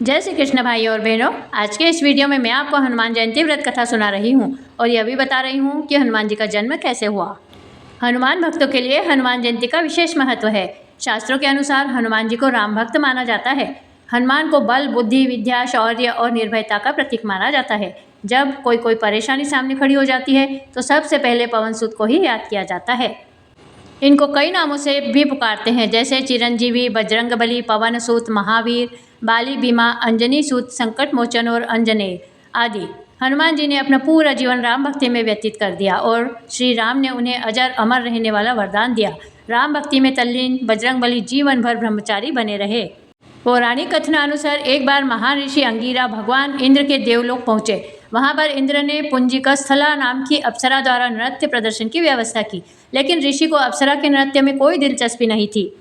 जय श्री कृष्ण भाई और बहनों। आज के इस वीडियो में मैं आपको हनुमान जयंती व्रत कथा सुना रही हूँ और यह भी बता रही हूँ कि हनुमान जी का जन्म कैसे हुआ। हनुमान भक्तों के लिए हनुमान जयंती का विशेष महत्व है। शास्त्रों के अनुसार हनुमान जी को राम भक्त माना जाता है। हनुमान को बल, बुद्धि, विद्या, शौर्य और निर्भयता का प्रतीक माना जाता है। जब कोई परेशानी सामने खड़ी हो जाती है तो सबसे पहले पवन सुत को ही याद किया जाता है। इनको कई नामों से भी पुकारते हैं, जैसे चिरंजीवी, बजरंगबली, पवन सूत, महावीर, बाली, बीमा, अंजनी सूत, संकट मोचन और अंजनेय आदि। हनुमान जी ने अपना पूरा जीवन राम भक्ति में व्यतीत कर दिया और श्री राम ने उन्हें अजर अमर रहने वाला वरदान दिया। राम भक्ति में तल्लीन बजरंगबली जीवन भर ब्रह्मचारी बने रहे। पौराणिक कथनानुसार एक बार महान ऋषि अंगिरा भगवान इंद्र के देवलोक पहुँचे। वहाँ पर इंद्र ने पुंजिकस्थला नाम की अप्सरा द्वारा नृत्य प्रदर्शन की व्यवस्था की, लेकिन ऋषि को अप्सरा के नृत्य में कोई दिलचस्पी नहीं थी।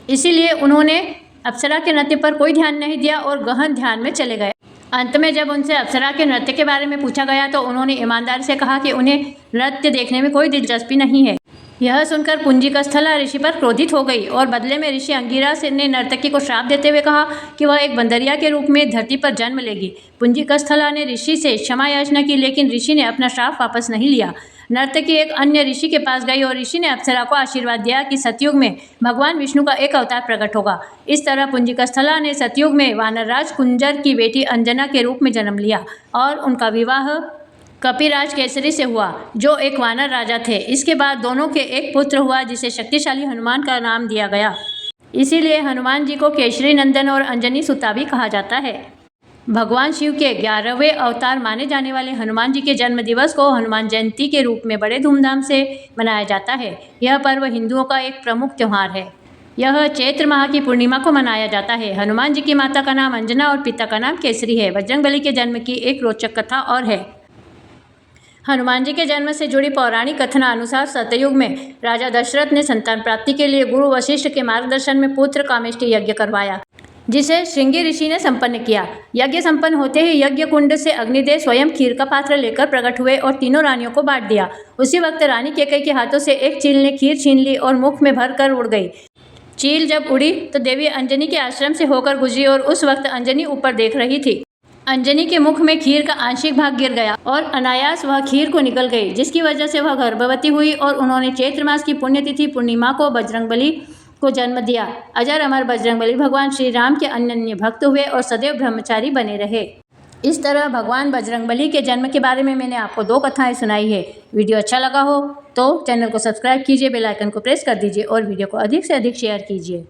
इसीलिए उन्होंने अप्सरा के नृत्य पर कोई ध्यान नहीं दिया और गहन ध्यान में चले गए। अंत में जब उनसे अप्सरा के नृत्य के बारे में पूछा गया तो उन्होंने ईमानदारी से कहा कि उन्हें नृत्य देखने में कोई दिलचस्पी नहीं है। यह सुनकर पुंजिकस्थला ऋषि पर क्रोधित हो गई और बदले में ऋषि अंगिरा ने नर्तकी को श्राप देते हुए कहा कि वह एक बंदरिया के रूप में धरती पर जन्म लेगी। पुंजिकस्थला ने ऋषि से क्षमा याचना की, लेकिन ऋषि ने अपना श्राप वापस नहीं लिया। नर्तकी एक अन्य ऋषि के पास गई और ऋषि ने अप्सरा को आशीर्वाद दिया कि सतयुग में भगवान विष्णु का एक अवतार प्रकट होगा। इस तरह पुंजिकस्थला ने सतयुग में वानरराज कुंजर की बेटी अंजना के रूप में जन्म लिया और उनका विवाह कपिराज केसरी से हुआ, जो एक वानर राजा थे। इसके बाद दोनों के एक पुत्र हुआ जिसे शक्तिशाली हनुमान का नाम दिया गया। इसीलिए हनुमान जी को केसरी नंदन और अंजनी सुता भी कहा जाता है। भगवान शिव के 11वें अवतार माने जाने वाले हनुमान जी के जन्म दिवस को हनुमान जयंती के रूप में बड़े धूमधाम से मनाया जाता है। यह पर्व हिंदुओं का एक प्रमुख त्यौहार है। यह चैत्र माह की पूर्णिमा को मनाया जाता है। हनुमान जी की माता का नाम अंजना और पिता का नाम केसरी है। बजरंगबली के जन्म की एक रोचक कथा और है। हनुमान जी के जन्म से जुड़ी पौराणिक कथना अनुसार सतयुग में राजा दशरथ ने संतान प्राप्ति के लिए गुरु वशिष्ठ के मार्गदर्शन में पुत्र कामेष्टि यज्ञ करवाया, जिसे श्रृंगी ऋषि ने संपन्न किया। यज्ञ संपन्न होते ही यज्ञ कुंड से अग्निदेव स्वयं खीर का पात्र लेकर प्रकट हुए और तीनों रानियों को बांट दिया। उसी वक्त रानी कैकेयी के हाथों से एक चील ने खीर छीन ली और मुख में भर कर उड़ गई। चील जब उड़ी तो देवी अंजनी के आश्रम से होकर गुजरी और उस वक्त अंजनी ऊपर देख रही थी। अंजनी के मुख में खीर का आंशिक भाग गिर गया और अनायास वह खीर को निकल गई, जिसकी वजह से वह गर्भवती हुई और उन्होंने चैत्र मास की पुण्यतिथि पूर्णिमा को बजरंगबली को जन्म दिया। अजर अमर बजरंगबली भगवान श्री राम के अनन्य भक्त हुए और सदैव ब्रह्मचारी बने रहे। इस तरह भगवान बजरंगबली के जन्म के बारे में मैंने आपको 2 कथाएं सुनाई है। वीडियो अच्छा लगा हो तो चैनल को सब्सक्राइब कीजिए, बेल आइकन को प्रेस कर दीजिए और वीडियो को अधिक से अधिक शेयर कीजिए।